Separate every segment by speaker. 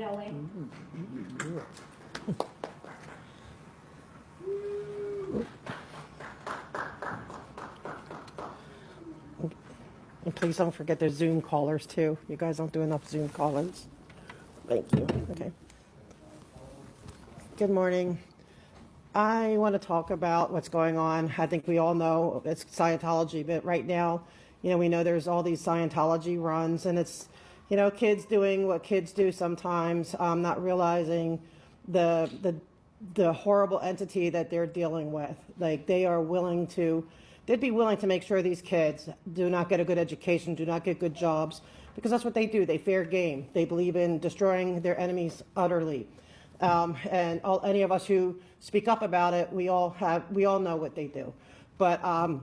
Speaker 1: Billy.
Speaker 2: And please don't forget the Zoom callers too. You guys don't do enough Zoom callers. Thank you. Okay. Good morning. I want to talk about what's going on. I think we all know it's Scientology, but right now, we know there's all these Scientology runs, and it's, kids doing what kids do sometimes, not realizing the horrible entity that they're dealing with. Like they'd be willing to make sure these kids do not get a good education, do not get good jobs, because that's what they do. They fair game. They believe in destroying their enemies utterly. Any of us who speak up about it, we all know what they do. But I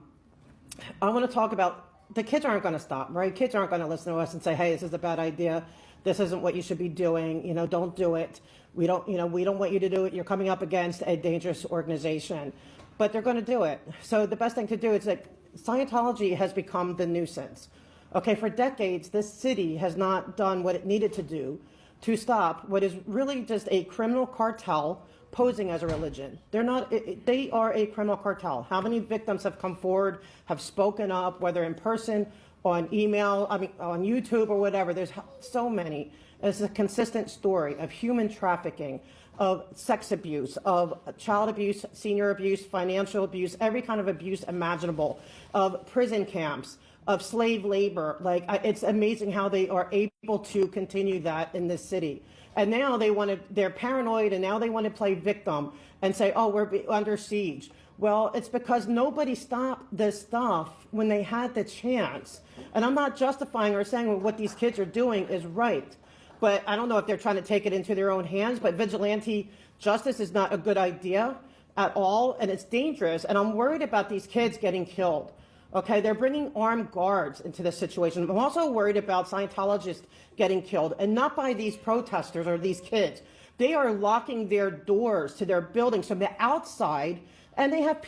Speaker 2: want to talk about the kids aren't going to stop, right? Kids aren't going to listen to us and say, hey, this is a bad idea. This isn't what you should be doing. Don't do it. We don't want you to do it. You're coming up against a dangerous organization, but they're going to do it. So the best thing to do is that Scientology has become the nuisance. Okay, for decades, this city has not done what it needed to do to stop what is really just a criminal cartel posing as a religion. They are a criminal cartel. How many victims have come forward, have spoken up, whether in person, on email, on YouTube or whatever? There's so many. It's a consistent story of human trafficking, of sex abuse, of child abuse, senior abuse, financial abuse, every kind of abuse imaginable, of prison camps, of slave labor. It's amazing how they are able to continue that in this city. And now they're paranoid, and now they want to play victim and say, oh, we're under siege. Well, it's because nobody stopped this stuff when they had the chance. And I'm not justifying or saying what these kids are doing is right. But I don't know if they're trying to take it into their own hands, but vigilante justice is not a good idea at all, and it's dangerous. And I'm worried about these kids getting killed. Okay, they're bringing armed guards into this situation. I'm also worried about Scientologists getting killed, and not by these protesters or these kids. They are locking their doors to their buildings from the outside, and they have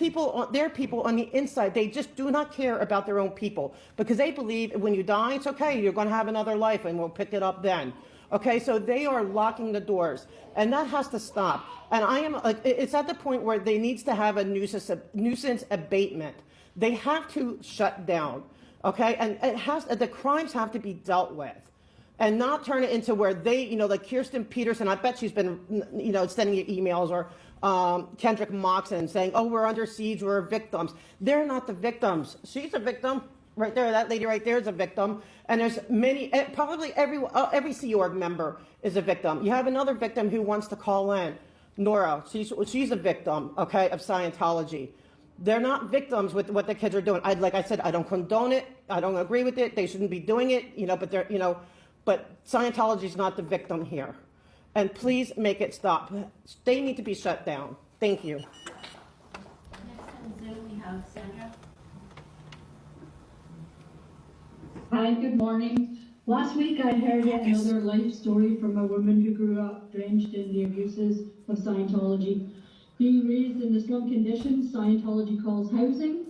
Speaker 2: their people on the inside. They just do not care about their own people because they believe when you die, it's okay, you're going to have another life, and we'll pick it up then. Okay, so they are locking the doors, and that has to stop. And it's at the point where they needs to have a nuisance abatement. They have to shut down, okay? And the crimes have to be dealt with and not turn it into where they, like Kirsten Peterson, I bet she's been, sending you emails, or Kendrick Moxon saying, oh, we're under siege, we're victims. They're not the victims. She's a victim right there. That lady right there is a victim. And there's many, probably every Sea Org member is a victim. You have another victim who wants to call in, Nora. She's a victim, okay, of Scientology. They're not victims with what the kids are doing. Like I said, I don't condone it. I don't agree with it. They shouldn't be doing it, but Scientology is not the victim here. And please make it stop. They need to be shut down. Thank you.
Speaker 1: Next on Zoom, we have Sandra.
Speaker 3: Hi, good morning. Last week I heard another life story from a woman who grew up drenched in the abuses of Scientology. Being raised in the slum conditions Scientology calls housing,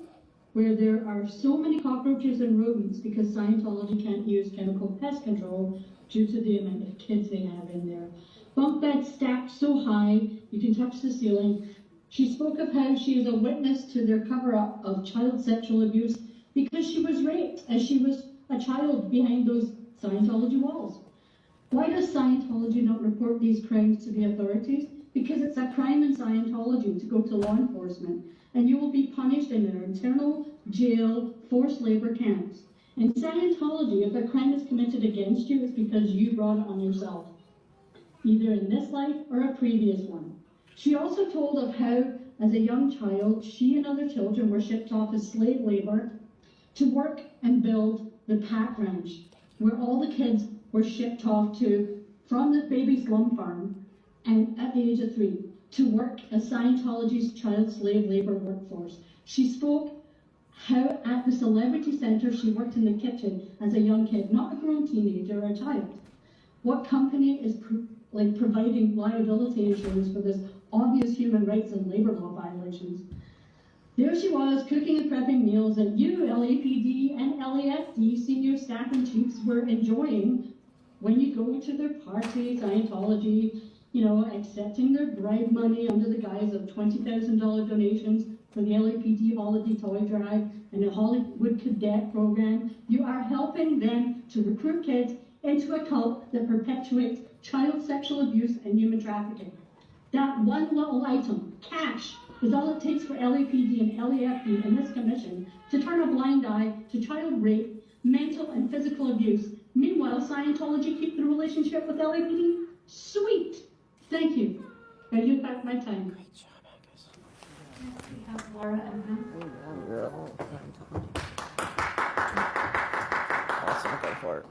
Speaker 3: where there are so many cockroaches and rodents because Scientology can't use chemical pest control due to the amount of kids they have in there. Bunk beds stacked so high you can touch the ceiling. She spoke of how she is a witness to their cover-up of child sexual abuse because she was raped as she was a child behind those Scientology walls. Why does Scientology not report these crimes to the authorities? Because it's a crime in Scientology to go to law enforcement, and you will be punished in their internal jail, forced labor camps. In Scientology, if a crime is committed against you, it's because you brought it on yourself, either in this life or a previous one. She also told of how, as a young child, she and other children were shipped off as slave labor to work and build the Pack Ranch, where all the kids were shipped off to from the baby slum farm, and at the age of 3, to work as Scientology's child slave labor workforce. She spoke how at the Celebrity Center she worked in the kitchen as a young kid, not a grown teenager or a child. What company is providing liability insurance for this obvious human rights and labor law violations? There she was, cooking and prepping meals that you, LAPD and LAFD senior staff and chiefs were enjoying when you go to their party, Scientology, you know, accepting their bribe money under the guise of $20,000 donations for the LAPD holiday toy drive and the Hollywood Cadet program. You are helping them to recruit kids into a cult that perpetuates child sexual abuse and human trafficking. That one little item, cash, is all it takes for LAPD and LAFD and this commission to turn a blind eye to child rape, mental and physical abuse. Meanwhile, Scientology keep the relationship with LAPD? Sweet. Thank you. I give back my time.
Speaker 2: Great job, Angus.
Speaker 1: Next we have Laura and
Speaker 2: Awesome, go for it.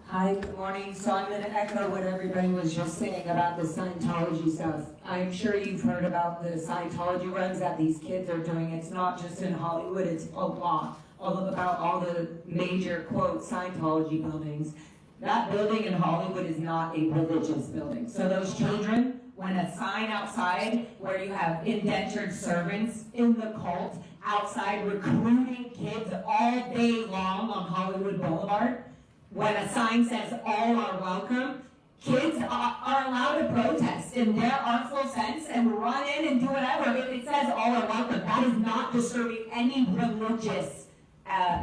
Speaker 4: Hi, good morning. So I'm going to echo what everybody was just saying about the Scientology stuff. I'm sure you've heard about the Scientology runs that these kids are doing. It's not just in Hollywood, it's a lot. About all the major, quote, Scientology buildings. That building in Hollywood is not a religious building. So those children, when a sign outside where you have indentured servants in the cult outside recruiting kids all day long on Hollywood Boulevard, when a sign says all are welcome, kids are allowed to protest in their artful sense and run in and do whatever. If it says all are welcome, that is not disturbing any religious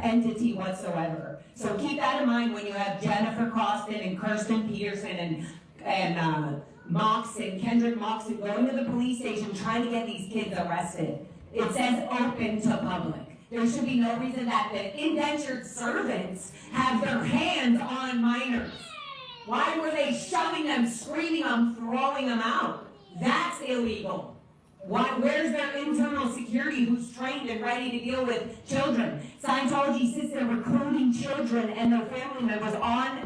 Speaker 4: entity whatsoever. So keep that in mind when you have Jennifer Croston and Kirsten Peterson and Mox and Kendrick Moxon going to the police station trying to get these kids arrested. It says open to public. There should be no reason that the indentured servants have their hands on minors. Why were they shoving them, screaming them, throwing them out? That's illegal. Where's their internal security who's trained and ready to deal with children? Scientology sits there recruiting children and their family members on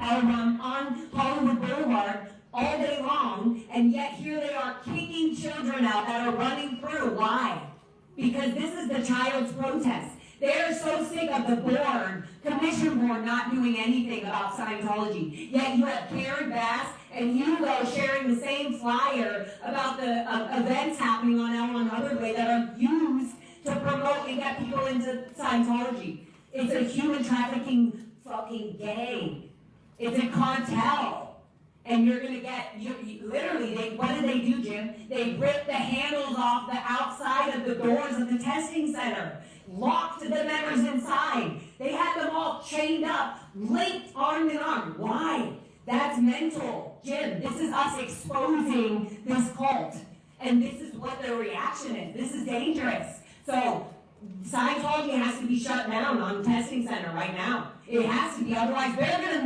Speaker 4: Hollywood Boulevard all day long, and yet here they are kicking children out that are running through. Why? Because this is the child's protest. They're so sick of the commission board not doing anything about Scientology. Yet you have Karen Bass and Hugo sharing the same flyer about the events happening on L1 Otherway that are used to promote and get people into Scientology. It's a human trafficking fucking gang. It's a cartel. And you're going to get, literally, what did they do, Jim? They ripped the handles off the outside of the doors of the testing center, locked the members inside. They had them all chained up, linked arm in arm. Why? That's mental. Jim, this is us exposing this cult. And this is what their reaction is. This is dangerous. So Scientology has to be shut down on the testing center right now. It has to be, otherwise they're going to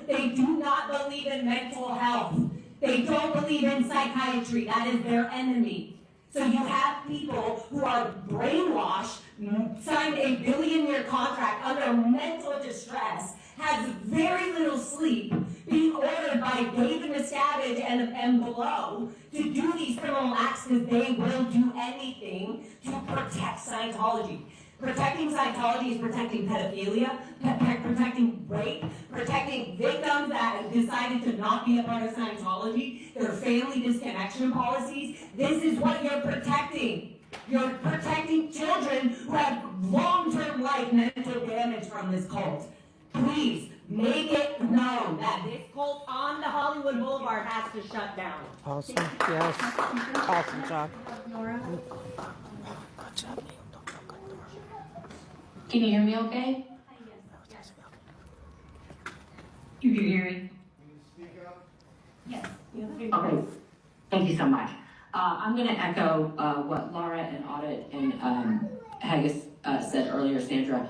Speaker 4: they do not believe in mental health. They don't believe in psychiatry. That is their enemy. So you have people who are brainwashed, signed a billion-year contract under mental distress, has very little sleep, being ordered by David Miscavige and below to do these criminal acts because they will do anything to protect Scientology. Protecting Scientology is protecting pedophilia, protecting rape, protecting victims that have decided to not be a part of Scientology, their family disconnection policies. This is what you're protecting. You're protecting children who have long-term life mental damage from this cult. Please, make it known that this cult on the Hollywood Boulevard has to shut down.
Speaker 2: Awesome, yes. Awesome job.
Speaker 1: Laura.
Speaker 2: Good job, Neil.
Speaker 5: Can you hear me okay?
Speaker 1: Yes.
Speaker 5: You can hear me?
Speaker 1: Yes.
Speaker 5: Okay. Thank you so much. I'm going to echo what Laura and Audit and Haggis said earlier, Sandra.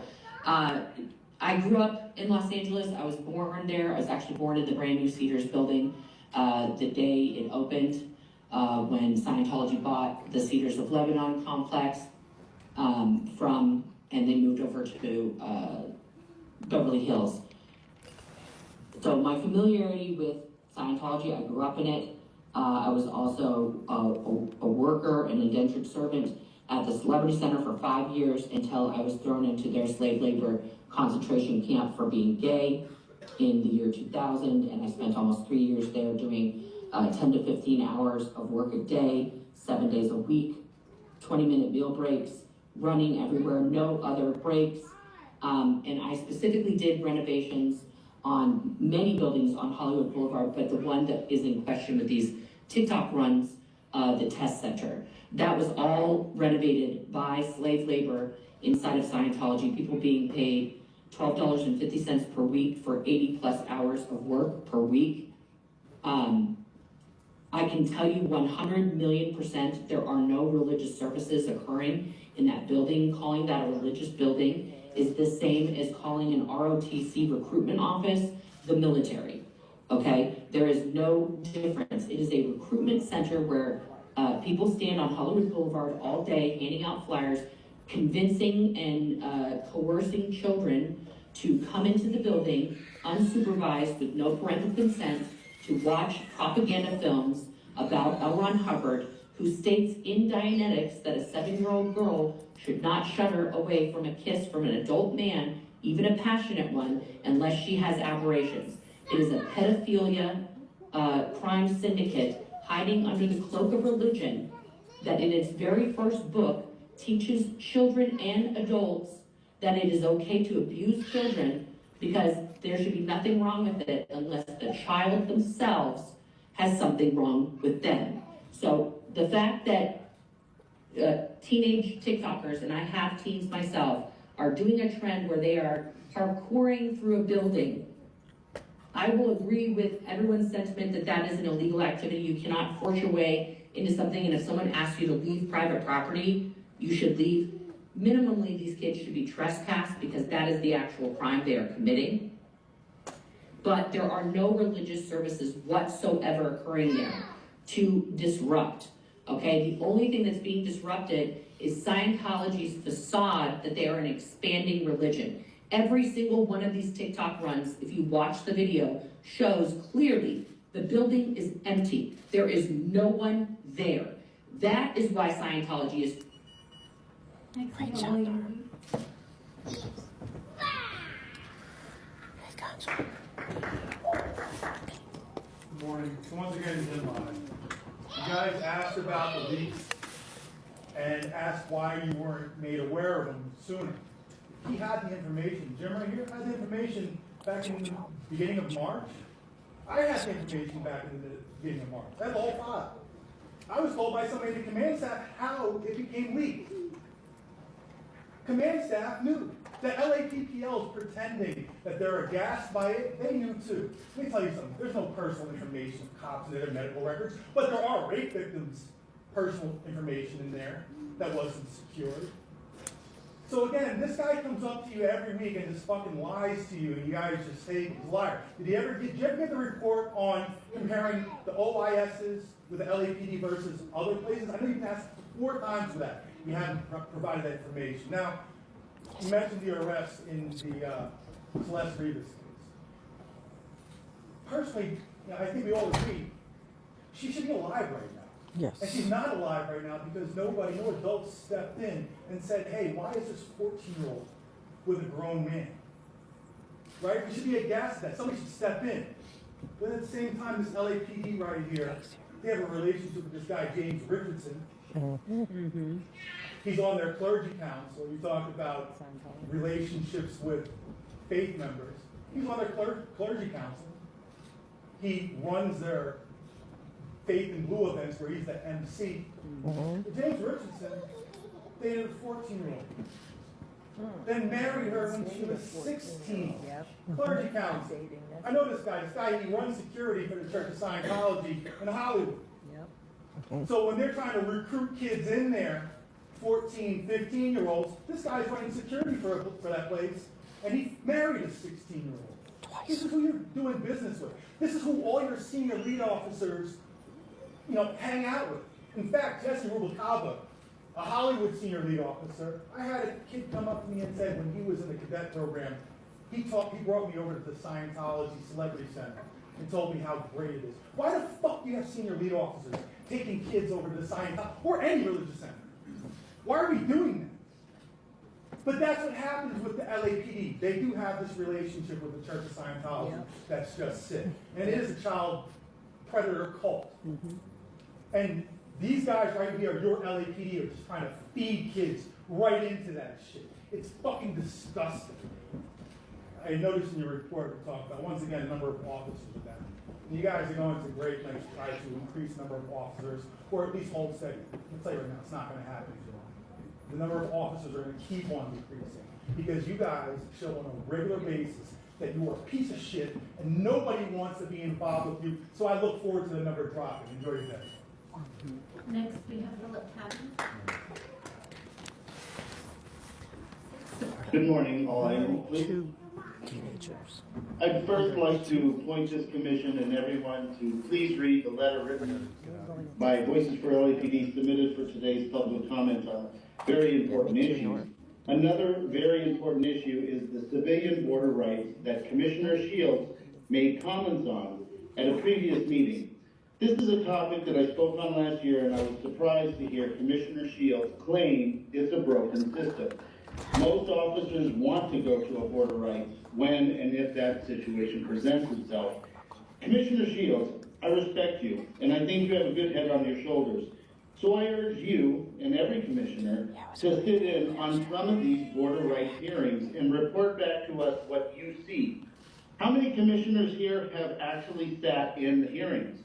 Speaker 5: I grew up in Los Angeles. I was born there. I was actually born in the brand new Cedars building the day it opened when Scientology bought the Cedars of Lebanon complex and they moved over to Beverly Hills. So my familiarity with Scientology, I grew up in it. I was also a worker, an indentured servant at the Celebrity Center for 5 years until I was thrown into their slave labor concentration camp for being gay in the year 2000, and I spent almost 3 years there doing 10 to 15 hours of work a day, 7 days a week, 20-minute meal breaks, running everywhere, no other breaks. And I specifically did renovations on many buildings on Hollywood Boulevard, but the one that is in question with these TikTok runs, the test center. That was all renovated by slave labor inside of Scientology, people being paid $12.50 per week for 80 plus hours of work per week. I can tell you 100,000,000% there are no religious services occurring in that building. Calling that a religious building is the same as calling an ROTC recruitment office the military, okay? There is no difference. It is a recruitment center where people stand on Hollywood Boulevard all day handing out flyers, convincing and coercing children to come into the building unsupervised with no parental consent to watch propaganda films about L. Ron Hubbard, who states in Dianetics that a 7-year-old girl should not shudder away from a kiss from an adult man, even a passionate one, unless she has aberrations. It is a pedophilia crime syndicate hiding under the cloak of religion that in its very first book teaches children and adults that it is okay to abuse children because there should be nothing wrong with it unless the child themselves has something wrong with them. So the fact that teenage TikTokers, and I have teens myself, are doing a trend where they are parkouring through a building, I will agree with everyone's sentiment that that is an illegal activity. You cannot force your way into something, and if someone asks you to leave private property, you should leave. Minimally, these kids should be trespassed because that is the actual crime they are committing. But there are no religious services whatsoever occurring there to disrupt, okay? The only thing that's being disrupted is Scientology's facade that they are an expanding religion. Every single one of these TikTok runs, if you watch the video, shows clearly the building is empty. There is no one there. That is why Scientology is
Speaker 1: Great job.
Speaker 6: Good morning. So once again, Jim Live. You guys asked about the leaks and asked why you weren't made aware of them sooner. He had the information. Jim right here had the information back in the beginning of March. I had the information back in the beginning of March. That's all file. I was told by somebody in the command staff how it became leaked. Command staff knew. The LAPPL is pretending that they're aghast by it. They knew too. Let me tell you something. There's no personal information of cops and their medical records, but there are rape victims' personal information in there that wasn't secured. So again, this guy comes up to you every week and just fucking lies to you, and you guys just say he's a liar. Did you ever get the report on comparing the OISs with the LAPD versus other places? I know you've asked 4 times for that. You haven't provided that information. Now, you mentioned the arrest in the Celeste Rivas case. Personally, I think we all agree, she should be alive right now.
Speaker 2: Yes.
Speaker 6: And she's not alive right now because no adults stepped in and said, hey, why is this 14-year-old with a grown man? Right? We should be aghast at that. Somebody should step in. But at the same time, this LAPD right here, they have a relationship with this guy, James Richardson. Mm-hmm. He's on their clergy council. You talk about relationships with faith members. He's on their clergy council. He runs their Faith in Blue events where he's the MC. Mm-hmm. James Richardson dated a 14-year-old. Then married her when she was 16. Clergy council. I know this guy. He runs security for the Church of Scientology in Hollywood. So when they're trying to recruit kids in there, 14, 15-year-olds, this guy's running security for that place, and he married a 16-year-old. This is who you're doing business with. This is who all your senior lead officers, hang out with. In fact, Jesse Rubalcaba, a Hollywood senior lead officer, I had a kid come up to me and said when he was in the cadet program, he brought me over to the Scientology Celebrity Center and told me how great it is. Why the fuck do you have senior lead officers taking kids over to the Scientology or any religious center? Why are we doing that? But that's what happens with the LAPD. They do have this relationship with the Church of Scientology that's just sick. And it is a child predator cult. Mm-hmm. And these guys right here, your LAPD, are just trying to feed kids right into that shit. It's fucking disgusting. I noticed in your report, we talked about, once again, number of officers with that. And you guys are going to great lengths to try to increase the number of officers, or at least hold steady. I'll tell you right now, it's not gonna happen. The number of officers are gonna keep on decreasing, because you guys show on a regular basis that you are a piece of shit, and nobody wants to be involved with you, so I look forward to the number dropping. Enjoy your day.
Speaker 1: Next, we have Philip Patton.
Speaker 7: Good morning, all.
Speaker 2: Two teenagers.
Speaker 7: I'd first like to point this commission and everyone to please read the letter written by Voices for LAPD submitted for today's public comment on very important issues. Another very important issue is the civilian border rights that Commissioner Shields made comments on at a previous meeting. This is a topic that I spoke on last year, and I was surprised to hear Commissioner Shields claim it's a broken system. Most officers want to go to a border rights when and if that situation presents itself. Commissioner Shields, I respect you, and I think you have a good head on your shoulders. So I urge you and every commissioner to sit in on some of these border rights hearings and report back to us what you see. How many commissioners here have actually sat in the hearings?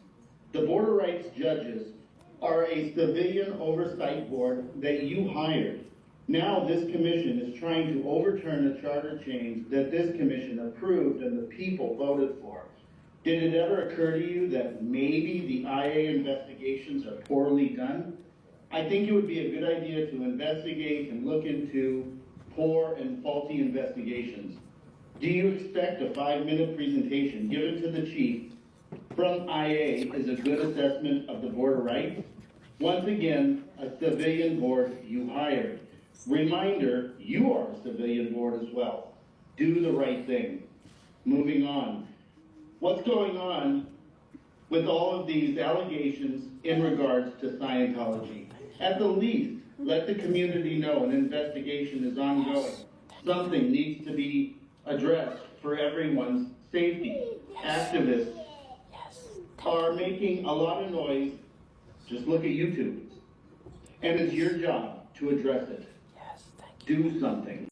Speaker 7: The border rights judges are a civilian oversight board that you hired. Now this commission is trying to overturn a charter change that this commission approved and the people voted for. Did it ever occur to you that maybe the IA investigations are poorly done? I think it would be a good idea to investigate and look into poor and faulty investigations. Do you expect a 5-minute presentation given to the chief from IA is a good assessment of the border rights? Once again, a civilian board you hired. Reminder, you are a civilian board as well. Do the right thing. Moving on. What's going on with all of these allegations in regards to Scientology? At the least, let the community know an investigation is ongoing. Something needs to be addressed for everyone's safety. Activists are making a lot of noise. Just look at YouTube. And it's your job to address it. Do something.